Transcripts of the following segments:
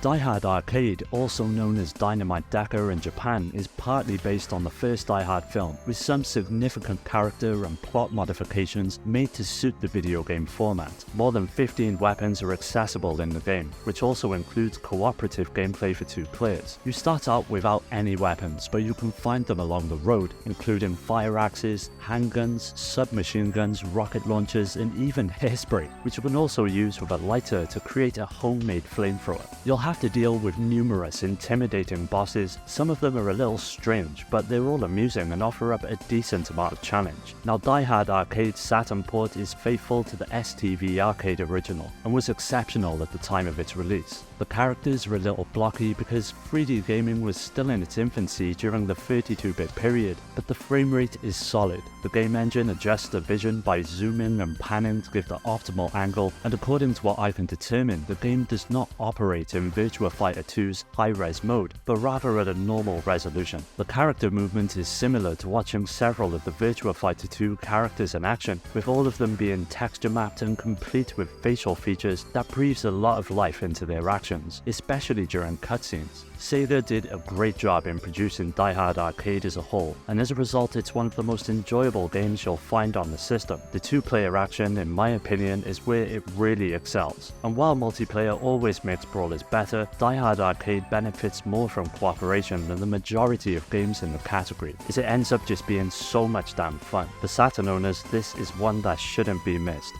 Die Hard Arcade, also known as Dynamite Decker in Japan, is partly based on the first Die Hard film, with some significant character and plot modifications made to suit the video game format. More than 15 weapons are accessible in the game, which also includes cooperative gameplay for 2 players. You start out without any weapons, but you can find them along the road, including fire axes, handguns, submachine guns, rocket launchers, and even hairspray, which you can also use with a lighter to create a homemade flamethrower. You'll have to deal with numerous intimidating bosses. Some of them are a little strange, but they're all amusing and offer up a decent amount of challenge. Now, Die Hard Arcade Saturn port is faithful to the STV Arcade original and was exceptional at the time of its release. The characters are a little blocky because 3D gaming was still in its infancy during the 32-bit period, but the frame rate is solid. The game engine adjusts the vision by zooming and panning to give the optimal angle, and according to what I can determine, the game does not operate in Virtua Fighter 2's high-res mode, but rather at a normal resolution. The character movement is similar to watching several of the Virtua Fighter 2 characters in action, with all of them being texture mapped and complete with facial features that breathes a lot of life into their actions, especially during cutscenes. Sega did a great job in producing Die Hard Arcade as a whole, and as a result it's one of the most enjoyable games you'll find on the system. The 2-player action, in my opinion, is where it really excels, and while multiplayer always makes brawlers better, Die Hard Arcade benefits more from cooperation than the majority of games in the category, as it ends up just being so much damn fun. For Saturn owners, this is one that shouldn't be missed.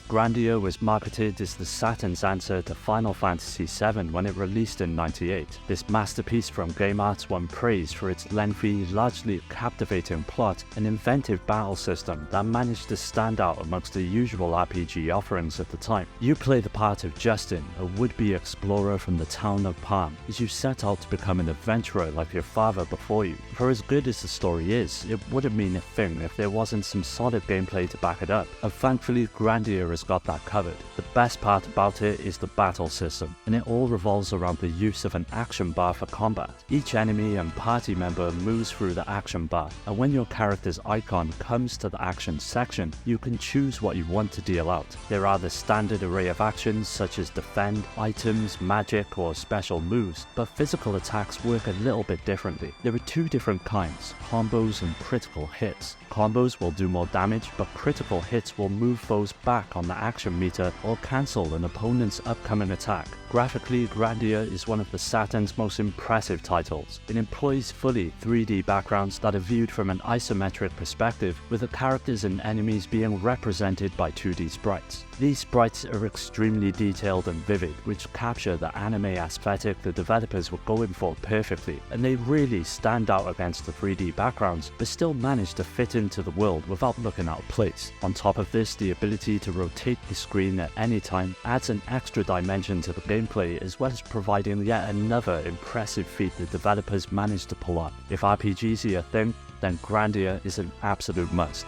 Grandia was marketed as the Saturn's answer to Final Fantasy VII when it released in '98. This masterpiece from Game Arts won praise for its lengthy, largely captivating plot and inventive battle system that managed to stand out amongst the usual RPG offerings at the time. You play the part of Justin, a would-be explorer from the town of Palm, as you set out to become an adventurer like your father before you. For as good as the story is, it wouldn't mean a thing if there wasn't some solid gameplay to back it up, and thankfully Grandia has got that covered. The best part about it is the battle system, and it all revolves around the use of an action bar for combat. Each enemy and party member moves through the action bar, and when your character's icon comes to the action section, you can choose what you want to deal out. There are the standard array of actions such as defend, items, magic, or special moves, but physical attacks work a little bit differently. There are 2 different kinds, combos and critical hits. Combos will do more damage, but critical hits will move foes back on the action meter or cancel an opponent's upcoming attack. Graphically, Grandia is one of the Saturn's most impressive titles. It employs fully 3D backgrounds that are viewed from an isometric perspective, with the characters and enemies being represented by 2D sprites. These sprites are extremely detailed and vivid, which capture the anime aesthetic the developers were going for perfectly, and they really stand out against the 3D backgrounds, but still manage to fit into the world without looking out of place. On top of this, the ability to rotate the screen at any time adds an extra dimension to the gameplay, as well as providing yet another impressive feat the developers managed to pull off. If RPGs are your thing, then Grandia is an absolute must.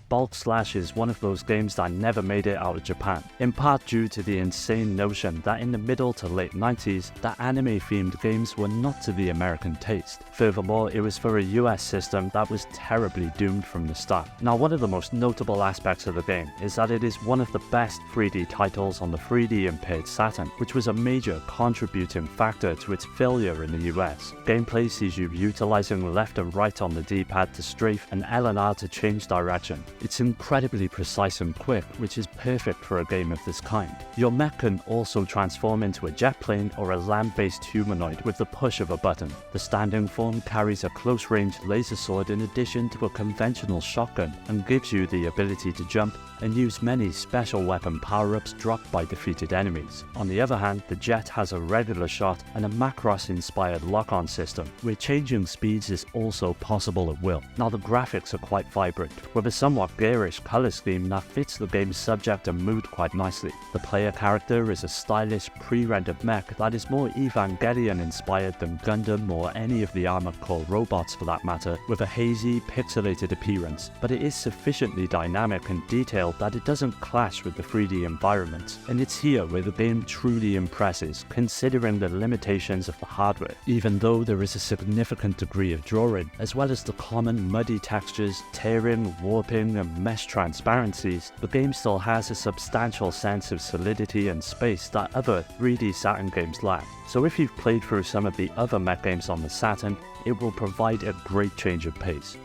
Bulk Slash is one of those games that never made it out of Japan, in part due to the insane notion that in the middle to late 90s, that anime-themed games were not to the American taste. Furthermore, it was for a US system that was terribly doomed from the start. Now, one of the most notable aspects of the game is that it is one of the best 3D titles on the 3D impaired Saturn, which was a major contributing factor to its failure in the US. Gameplay sees you utilizing left and right on the D-pad to strafe and L and R to change direction. It's incredibly precise and quick, which is perfect for a game of this kind. Your mech can also transform into a jet plane or a land-based humanoid with the push of a button. The standing form carries a close-range laser sword in addition to a conventional shotgun, and gives you the ability to jump and use many special weapon power-ups dropped by defeated enemies. On the other hand, the jet has a regular shot and a Macross-inspired lock-on system, where changing speeds is also possible at will. Now, the graphics are quite vibrant, with a somewhat garish color scheme that fits the game's subject and mood quite nicely. The player character is a stylish, pre-rendered mech that is more Evangelion-inspired than Gundam or any of the Armored Core robots for that matter, with a hazy, pixelated appearance, but it is sufficiently dynamic and detailed that it doesn't clash with the 3D environment, and it's here where the game truly impresses, considering the limitations of the hardware. Even though there is a significant degree of drawing, as well as the common muddy textures, tearing, warping, lighting and mesh transparencies, the game still has a substantial sense of solidity and space that other 3D Saturn games lack. So if you've played through some of the other mech games on the Saturn, it will provide a great change of pace.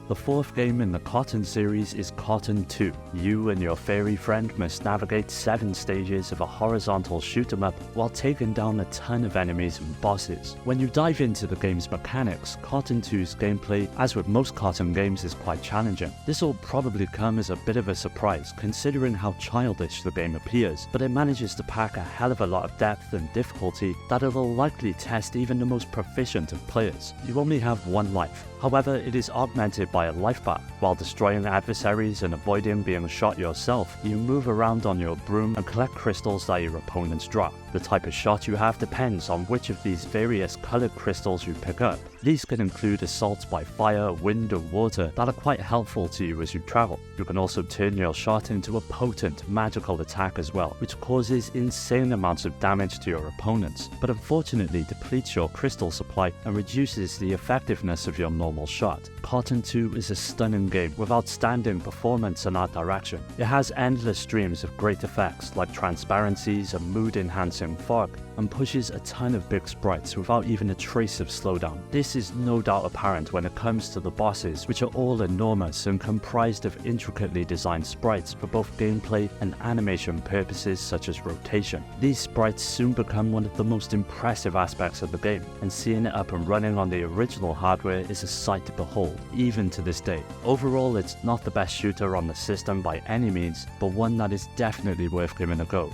The fourth game in the Cotton series is Cotton 2. You and your fairy friend must navigate 7 stages of a horizontal shoot-'em-up while taking down a ton of enemies and bosses. When you dive into the game's mechanics, Cotton 2's gameplay, as with most Cotton games, is quite challenging. This will probably come as a bit of a surprise considering how childish the game appears, but it manages to pack a hell of a lot of depth and difficulty that it'll likely test even the most proficient of players. You only have one life. However, it is augmented by a life bar. While destroying adversaries and avoiding being shot yourself, you move around on your broom and collect crystals that your opponents drop. The type of shot you have depends on which of these various colored crystals you pick up. These can include assaults by fire, wind, or water that are quite helpful to you as you travel. You can also turn your shot into a potent magical attack as well, which causes insane amounts of damage to your opponents, but unfortunately depletes your crystal supply and reduces the effectiveness of your normal shot. Cotton 2 is a stunning game with outstanding performance and art direction. It has endless streams of great effects like transparencies and mood-enhancing fog, and pushes a ton of big sprites without even a trace of slowdown. This is no doubt apparent when it comes to the bosses, which are all enormous and comprised of intricately designed sprites for both gameplay and animation purposes such as rotation. These sprites soon become one of the most impressive aspects of the game, and seeing it up and running on the original hardware is a sight to behold, even to this day. Overall, it's not the best shooter on the system by any means, but one that is definitely worth giving a go.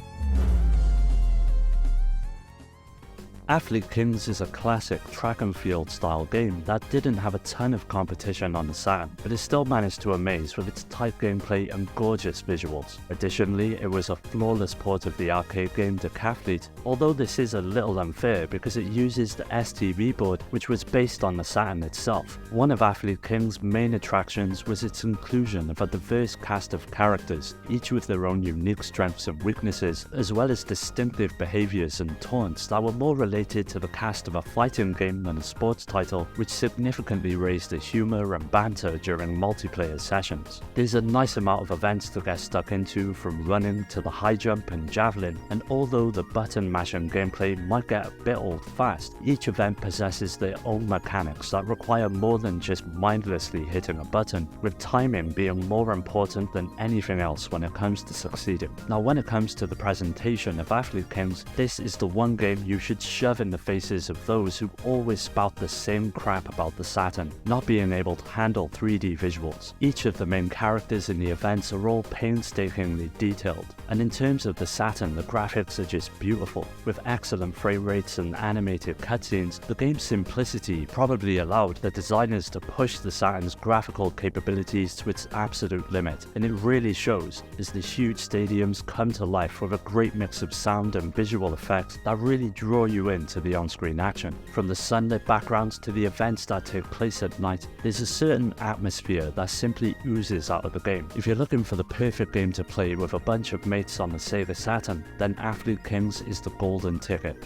Athlete Kings is a classic track and field style game that didn't have a ton of competition on the Saturn, but it still managed to amaze with its tight gameplay and gorgeous visuals. Additionally, it was a flawless port of the arcade game Decathlete, although this is a little unfair because it uses the STV board which was based on the Saturn itself. One of Athlete King's main attractions was its inclusion of a diverse cast of characters, each with their own unique strengths and weaknesses, as well as distinctive behaviors and taunts that were more related to the cast of a fighting game than a sports title, which significantly raised the humor and banter during multiplayer sessions. There's a nice amount of events to get stuck into, from running to the high jump and javelin, and although the button mashing gameplay might get a bit old fast, each event possesses their own mechanics that require more than just mindlessly hitting a button, with timing being more important than anything else when it comes to succeeding. Now, when it comes to the presentation of Athlete Kings, this is the one game you should shove in the faces of those who always spout the same crap about the Saturn, not being able to handle 3D visuals. Each of the main characters in the events are all painstakingly detailed, and in terms of the Saturn, the graphics are just beautiful. With excellent frame rates and animated cutscenes, the game's simplicity probably allowed the designers to push the Saturn's graphical capabilities to its absolute limit, and it really shows as the huge stadiums come to life with a great mix of sound and visual effects that really draw you into the on-screen action. From the sunlit backgrounds to the events that take place at night, there's a certain atmosphere that simply oozes out of the game. If you're looking for the perfect game to play with a bunch of mates on the Sega Saturn, then Athlete Kings is the golden ticket.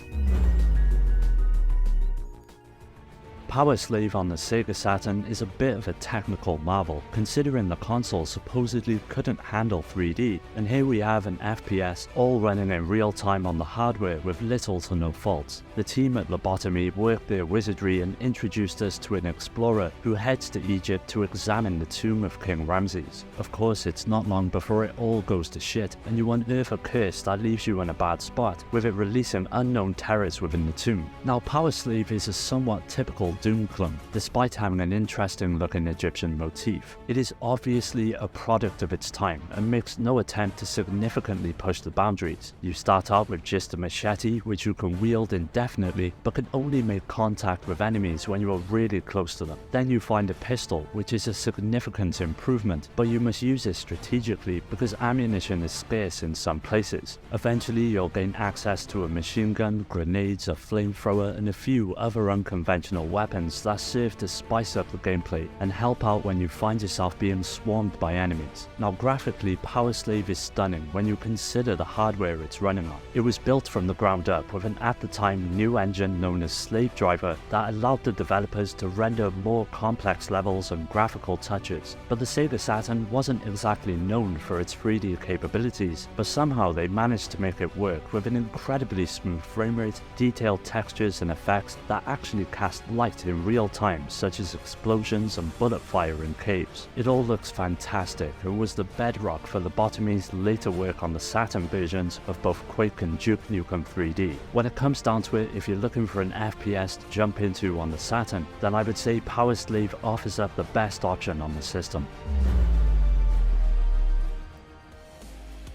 Power Slave on the Sega Saturn is a bit of a technical marvel, considering the console supposedly couldn't handle 3D, and here we have an FPS all running in real time on the hardware with little to no faults. The team at Lobotomy worked their wizardry and introduced us to an explorer who heads to Egypt to examine the tomb of King Ramses. Of course, it's not long before it all goes to shit, and you unearth a curse that leaves you in a bad spot, with it releasing unknown terrors within the tomb. Now, Power Slave is a somewhat typical Doom clone, despite having an interesting looking Egyptian motif. It is obviously a product of its time and makes no attempt to significantly push the boundaries. You start out with just a machete, which you can wield indefinitely, but can only make contact with enemies when you are really close to them. Then you find a pistol, which is a significant improvement, but you must use it strategically because ammunition is scarce in some places. Eventually, you'll gain access to a machine gun, grenades, a flamethrower, and a few other unconventional weapons weapons that serve to spice up the gameplay and help out when you find yourself being swarmed by enemies. Now graphically, Power Slave is stunning when you consider the hardware it's running on. It was built from the ground up with an at the time new engine known as Slave Driver that allowed the developers to render more complex levels and graphical touches. But the Sega Saturn wasn't exactly known for its 3D capabilities, but somehow they managed to make it work with an incredibly smooth frame rate, detailed textures and effects that actually cast light in real time, such as explosions and bullet fire in caves. It all looks fantastic and was the bedrock for Lobotomy's later work on the Saturn versions of both Quake and Duke Nukem 3D. When it comes down to it, if you're looking for an FPS to jump into on the Saturn, then I would say Power Slave offers up the best option on the system.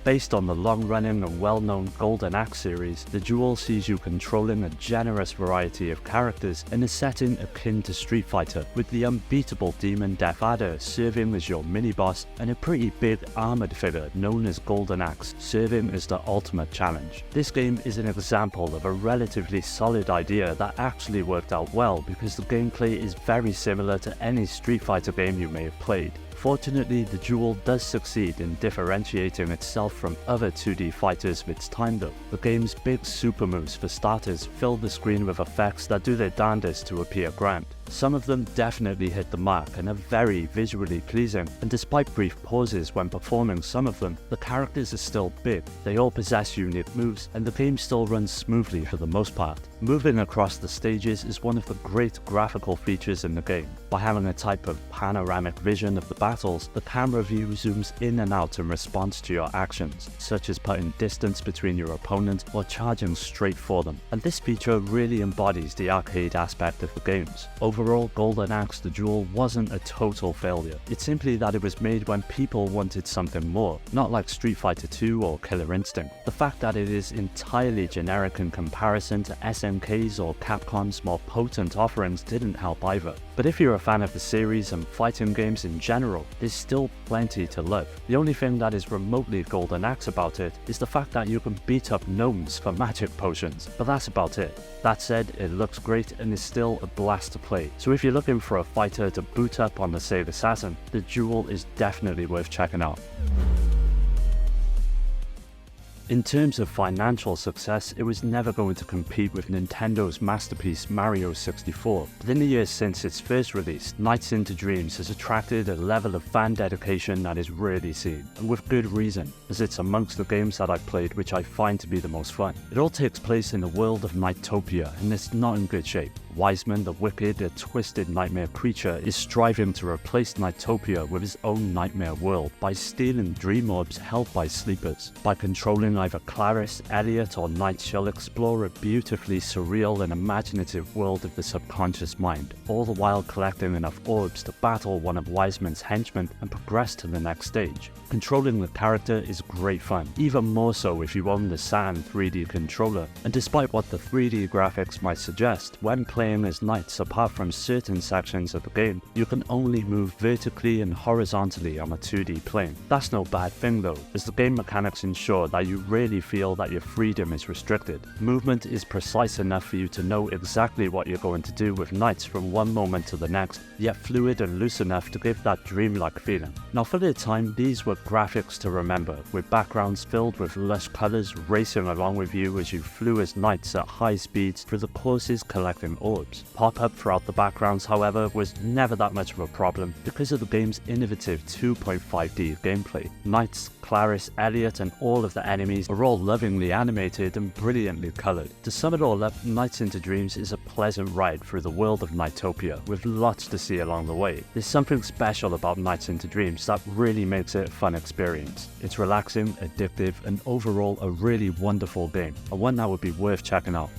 Based on the long-running and well-known Golden Axe series, the Duel sees you controlling a generous variety of characters in a setting akin to Street Fighter, with the unbeatable Demon Death Adder serving as your mini-boss and a pretty big armoured figure known as Golden Axe serving as the ultimate challenge. This game is an example of a relatively solid idea that actually worked out well because the gameplay is very similar to any Street Fighter game you may have played. Fortunately, the Duel does succeed in differentiating itself from other 2D fighters of its time though. The game's big super moves for starters fill the screen with effects that do their darndest to appear grand. Some of them definitely hit the mark and are very visually pleasing, and despite brief pauses when performing some of them, the characters are still big, they all possess unique moves, and the game still runs smoothly for the most part. Moving across the stages is one of the great graphical features in the game. By having a type of panoramic vision of the battles, the camera view zooms in and out in response to your actions, such as putting distance between your opponent or charging straight for them, and this feature really embodies the arcade aspect of the games. Overall, Golden Axe the Duel wasn't a total failure. It's simply that it was made when people wanted something more, not like Street Fighter 2 or Killer Instinct. The fact that it is entirely generic in comparison to SNK's or Capcom's more potent offerings didn't help either. But if you're a fan of the series and fighting games in general, there's still plenty to love. The only thing that is remotely Golden Axe about it is the fact that you can beat up gnomes for magic potions, but that's about it. That said, it looks great and is still a blast to play, so if you're looking for a fighter to boot up on the Sega Saturn, the Duel is definitely worth checking out. In terms of financial success, it was never going to compete with Nintendo's masterpiece Mario 64, but in the years since its first release, Nights into Dreams has attracted a level of fan dedication that is rarely seen, and with good reason, as it's amongst the games that I've played which I find to be the most fun. It all takes place in the world of Nightopia, and it's not in good shape. Wiseman, the wicked, a twisted nightmare creature, is striving to replace Nightopia with his own nightmare world by stealing dream orbs held by sleepers. By controlling either Clarice, Elliot, or Night, she'll explore a beautifully surreal and imaginative world of the subconscious mind, all the while collecting enough orbs to battle one of Wiseman's henchmen and progress to the next stage. Controlling the character is great fun, even more so if you own the Saturn 3D controller, and despite what the 3D graphics might suggest, when playing as Knights, apart from certain sections of the game, you can only move vertically and horizontally on a 2D plane. That's no bad thing though, as the game mechanics ensure that you rarely feel that your freedom is restricted. Movement is precise enough for you to know exactly what you're going to do with Knights from one moment to the next, yet fluid and loose enough to give that dreamlike feeling. Now for their time, these were graphics to remember, with backgrounds filled with lush colours racing along with you as you flew as Knights at high speeds through the courses collecting orbs. Pop-up throughout the backgrounds, however, was never that much of a problem because of the game's innovative 2.5D gameplay. Knights, Clarice, Elliot, and all of the enemies are all lovingly animated and brilliantly coloured. To sum it all up, Nights into Dreams is a pleasant ride through the world of Nightopia, with lots to see along the way. There's something special about Nights into Dreams that really makes it a fun experience. It's relaxing, addictive, and overall a really wonderful game, and one that would be worth checking out.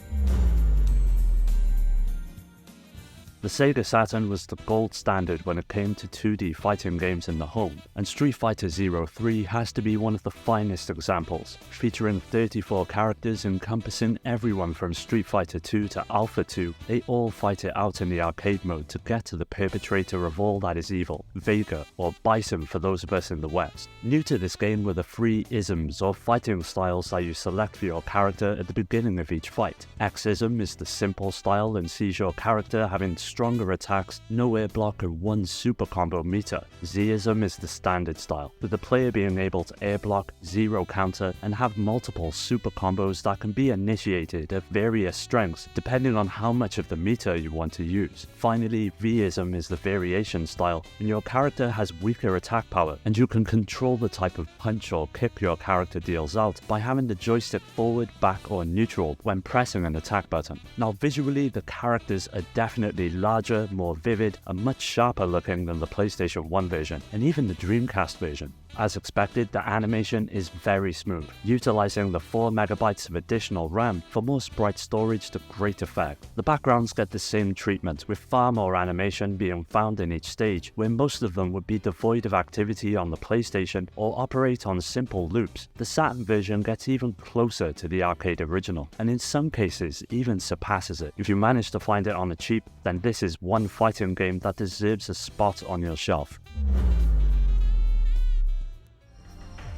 The Sega Saturn was the gold standard when it came to 2D fighting games in the home, and Street Fighter 03 has to be one of the finest examples, featuring 34 characters encompassing everyone from Street Fighter 2 to Alpha 2. They all fight it out in the arcade mode to get to the perpetrator of all that is evil, Vega, or Bison for those of us in the West. New to this game were the 3 isms, or fighting styles that you select for your character at the beginning of each fight. X-ism is the simple style and sees your character having stronger attacks, no air block and one super combo meter. Zism is the standard style, with the player being able to air block, zero counter, and have multiple super combos that can be initiated at various strengths depending on how much of the meter you want to use. Finally, Vism is the variation style, and your character has weaker attack power, and you can control the type of punch or kick your character deals out by having the joystick forward, back, or neutral when pressing an attack button. Now visually, the characters are definitely larger, more vivid, and much sharper looking than the PlayStation 1 version, and even the Dreamcast version. As expected, the animation is very smooth, utilizing the 4 MB of additional RAM for more sprite storage to great effect. The backgrounds get the same treatment, with far more animation being found in each stage, where most of them would be devoid of activity on the PlayStation or operate on simple loops. The Saturn version gets even closer to the arcade original, and in some cases even surpasses it. If you manage to find it on the cheap, then this is one fighting game that deserves a spot on your shelf.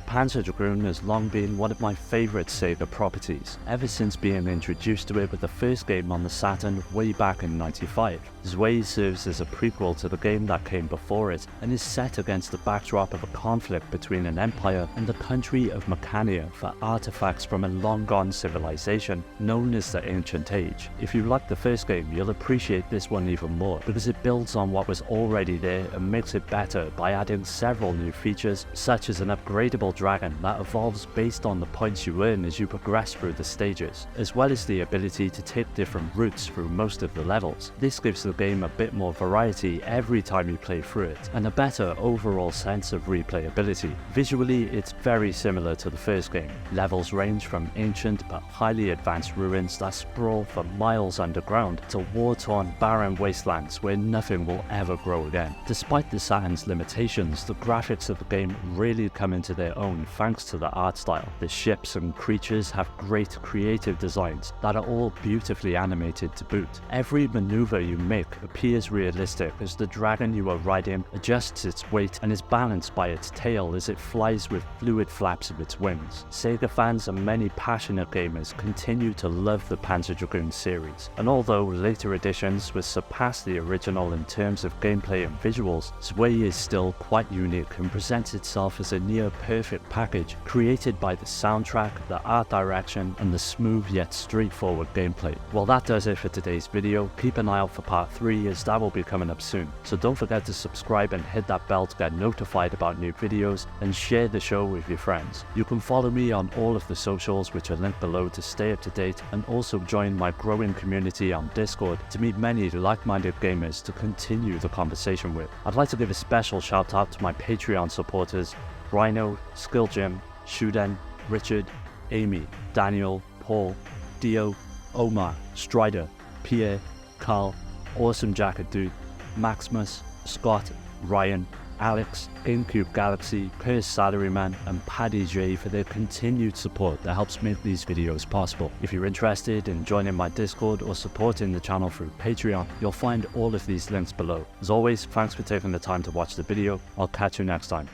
Panzer Dragoon has long been one of my favourite Sega properties, ever since being introduced to it with the first game on the Saturn way back in '95. Zwei serves as a prequel to the game that came before it, and is set against the backdrop of a conflict between an empire and the country of Mecania for artifacts from a long-gone civilization known as the Ancient Age. If you like the first game, you'll appreciate this one even more, because it builds on what was already there and makes it better by adding several new features, such as an upgradable dragon that evolves based on the points you earn as you progress through the stages, as well as the ability to take different routes through most of the levels. This gives the game a bit more variety every time you play through it, and a better overall sense of replayability. Visually, it's very similar to the first game. Levels range from ancient but highly advanced ruins that sprawl for miles underground to war-torn barren wastelands where nothing will ever grow again. Despite the Saturn's limitations, the graphics of the game really come into their own thanks to the art style. The ships and creatures have great creative designs that are all beautifully animated to boot. Every maneuver you make appears realistic as the dragon you are riding adjusts its weight and is balanced by its tail as it flies with fluid flaps of its wings. Sega fans and many passionate gamers continue to love the Panzer Dragoon series, and although later editions will surpass the original in terms of gameplay and visuals, Zwei is still quite unique and presents itself as a near perfect package created by the soundtrack, the art direction, and the smooth yet straightforward gameplay. Well, that does it for today's video. Keep an eye out for part 3 as that will be coming up soon. So don't forget to subscribe and hit that bell to get notified about new videos, and share the show with your friends. You can follow me on all of the socials which are linked below to stay up to date, and also join my growing community on Discord to meet many like-minded gamers to continue the conversation with. I'd like to give a special shout out to my Patreon supporters: Rhino, Skill Jim, Shuden, Richard, Amy, Daniel, Paul, Dio, Omar, Strider, Pierre, Carl, Awesome Jacket Dude, Maximus, Scott, Ryan, Alex, GameCube Galaxy, Curse Salaryman, and Paddy J for their continued support that helps make these videos possible. If you're interested in joining my Discord or supporting the channel through Patreon, you'll find all of these links below. As always, thanks for taking the time to watch the video. I'll catch you next time.